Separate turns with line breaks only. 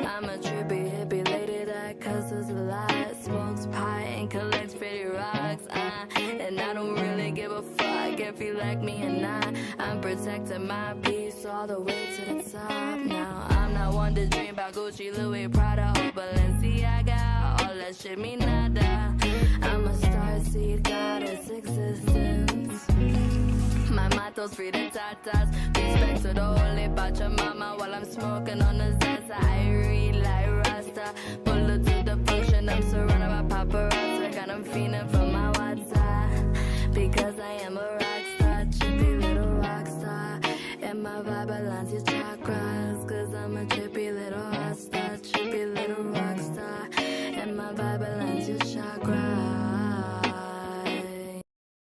I'm a trippy hippie lady that cusses a lot, smokes pot and collects pretty rocks. And I don't really give a fuck if you like me or not. I'm protecting my peace all the way to the top. Now I'm not one to dream about Gucci, Louis, Prada, or Balenciaga. All that shit me nada. I'm a starseed goddess existence. My motto's freedom tatas. Respect to the holy Pachamama while I'm smoking on the